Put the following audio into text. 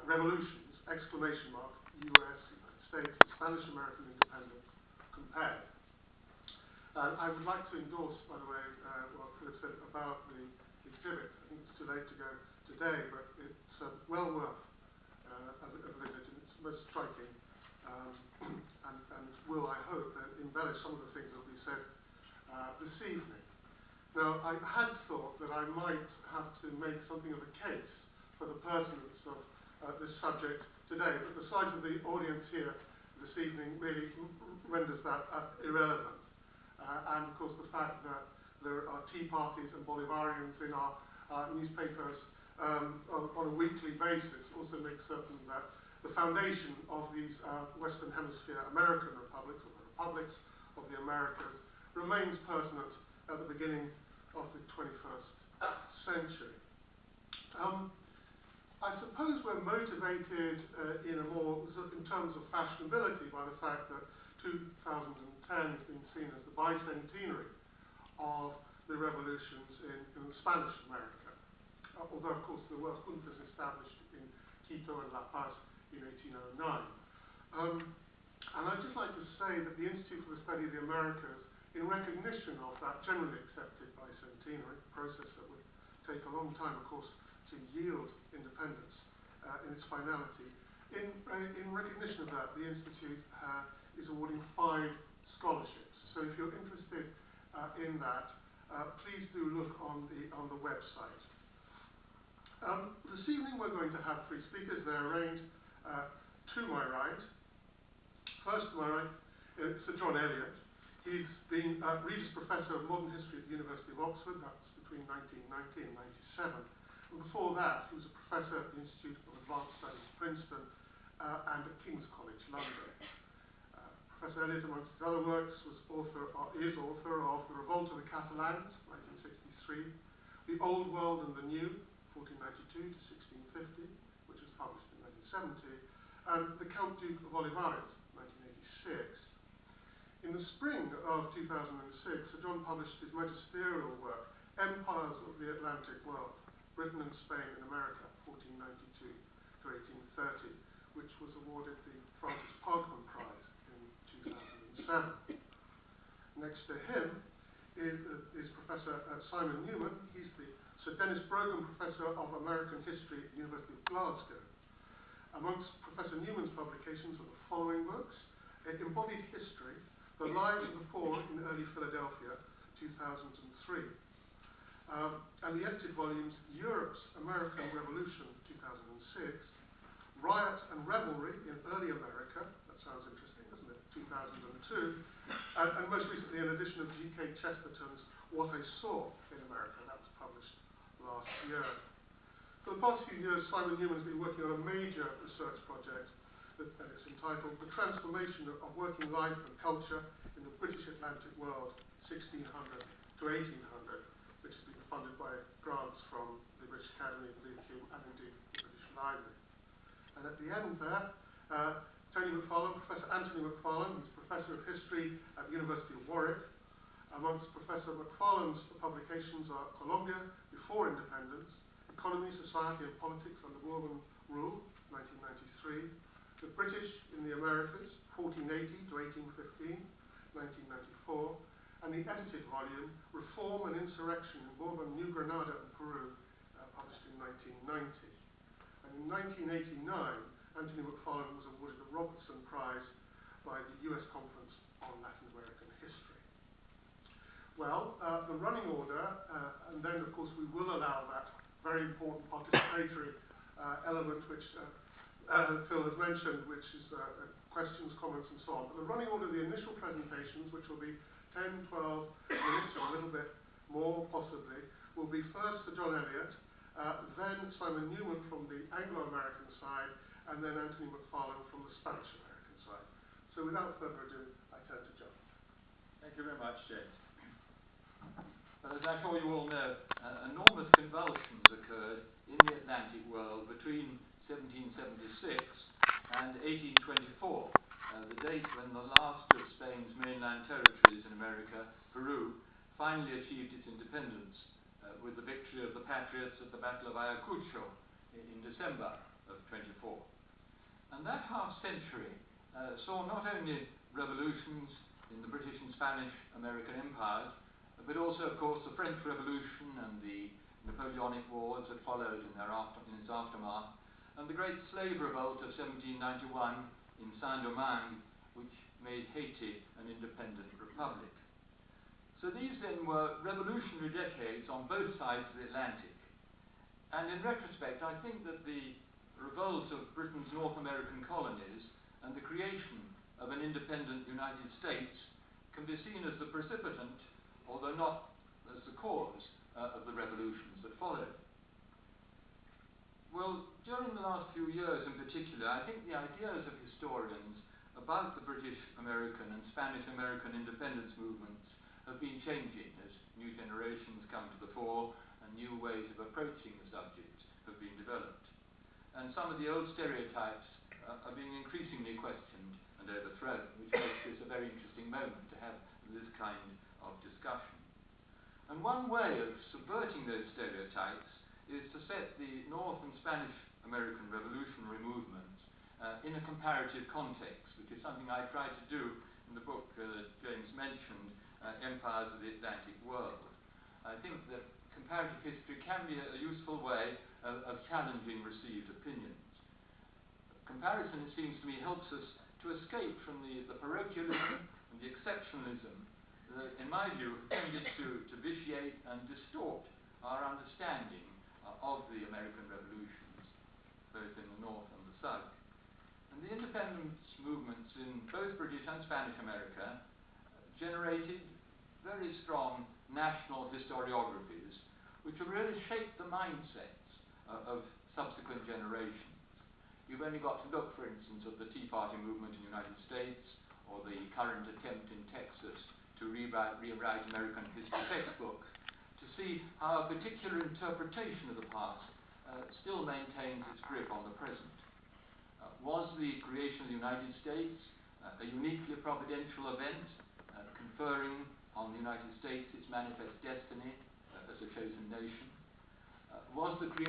revolutions, exclamation mark, US, United States, and Spanish-American independence compared. And I would like to endorse, by the way, what Philip said about the exhibit. I think it's too late to go today, but it's well worth a visit, and it's most striking, and will, I hope, embellish some of the things that will be said this evening. Now, I had thought that I might have to make something of a case for the pertinence of this subject today, but the size of the audience here this evening really renders that irrelevant. And of course the fact that there are tea parties and Bolivarians in our newspapers on a weekly basis also makes certain that the foundation of these Western Hemisphere American republics, or the republics of the Americas, remains pertinent at the beginning of the 21st century. I suppose we're motivated in terms of fashionability by the fact that 2010 has been seen as the bicentenary of the revolutions in Spanish America. Although, of course, there were juntas established in Quito and La Paz in 1809. And I'd just like to say that the Institute for the Study of the Americas, in recognition of that generally accepted bicentenary process that would take a long time, of course, to yield independence in its finality, in recognition of that, the Institute is awarding 5 scholarships. So if you're interested in that, please do look on the website. This evening we're going to have 3 speakers. They're arranged to my right. First to my right is Sir John Elliott. He's been Regis Professor of Modern History at the University of Oxford. That's between 1990 and 97. And before that, he was a professor at the Institute of Advanced Studies, Princeton, and at King's College, London. Professor Elliott, amongst his other works, is author of The Revolt of the Catalans, 1963, The Old World and the New, 1492 to 1650, which was published in 1970, and The Count Duke of Olivares, 1986. In the spring of 2006, Sir John published his magisterial work, Empires of the Atlantic World, Britain and Spain and America, 1492 to 1830, which was awarded the Francis Parkman Prize in 2007. Next to him is Professor Simon Newman. He's the Sir Dennis Brogan Professor of American History at the University of Glasgow. Amongst Professor Newman's publications are the following books: Embodied History, The Lives of the Poor in Early Philadelphia, 2003. And the edited volumes, Europe's American Revolution, 2006, Riot and Revelry in Early America, that sounds interesting, doesn't it, 2002, and most recently an edition of G.K. Chesterton's What I Saw in America, that was published last year. For the past few years, Simon Newman has been working on a major research project, and it's entitled The Transformation of Working Life and Culture in the British Atlantic World, 1600 to 1800, which has been funded by grants from the British Academy, the Lyceum, and indeed the British Library. And at the end there, Professor Anthony McFarlane, who's Professor of History at the University of Warwick. Amongst Professor McFarlane's publications are Colombia Before Independence, Economy, Society and Politics under Bourbon Rule, 1993, The British in the Americas, 1480 to 1815, 1994, and the edited volume, Reform and Insurrection in Bourbon, New Granada and Peru, published in 1990. And in 1989, Anthony McFarlane was awarded the Robertson Prize by the US Conference on Latin American History. Well, the running order, and then of course we will allow that very important participatory element which Phil has mentioned, which is questions, comments and so on. But the running order of the initial presentations, which will be 10, 12 minutes or a little bit more possibly, will be first Sir John Elliott, then Simon Newman from the Anglo-American side, and then Anthony McFarlane from the Spanish-American side. So without further ado, I turn to John. Thank you very much, James. But as I'm sure you all know, enormous convulsions occurred in the Atlantic world between 1776 and 1824, the date when the last of Spain's mainland territories in America, Peru, finally achieved its independence with the victory of the Patriots at the Battle of Ayacucho in December of 24. And that half-century saw not only revolutions in the British and Spanish American empires, but also, of course, the French Revolution and the Napoleonic Wars that followed in its aftermath, and the great slave revolt of 1791 in Saint-Domingue, which made Haiti an independent republic. So these then were revolutionary decades on both sides of the Atlantic. And in retrospect, I think that the revolt of Britain's North American colonies and the creation of an independent United States can be seen as the precipitant, although not as the cause, of the revolutions that followed. Well, during the last few years in particular, I think the ideas of historians about the British American and Spanish American independence movements have been changing as new generations come to the fore and new ways of approaching the subject have been developed. And some of the old stereotypes are being increasingly questioned and overthrown, which makes this a very interesting moment to have this kind of discussion. And one way of subverting those stereotypes is to set the North and Spanish American revolutionary movements in a comparative context, which is something I tried to do in the book that James mentioned, Empires of the Atlantic World. I think that comparative history can be a useful way of challenging received opinions. Comparison, it seems to me, helps us to escape from the parochialism and the exceptionalism that, in my view, tended to vitiate and distort our understanding of the American revolutions, both in the North and the South. And the independence movements in both British and Spanish America generated very strong national historiographies, which have really shaped the mindsets of subsequent generations. You've only got to look, for instance, at the Tea Party movement in the United States, or the current attempt in Texas to rewrite American history textbooks, to see how a particular interpretation of the past still maintains its grip on the present. Was the creation of the United States a uniquely providential event, conferring on the United States its manifest destiny as a chosen nation? Was the creation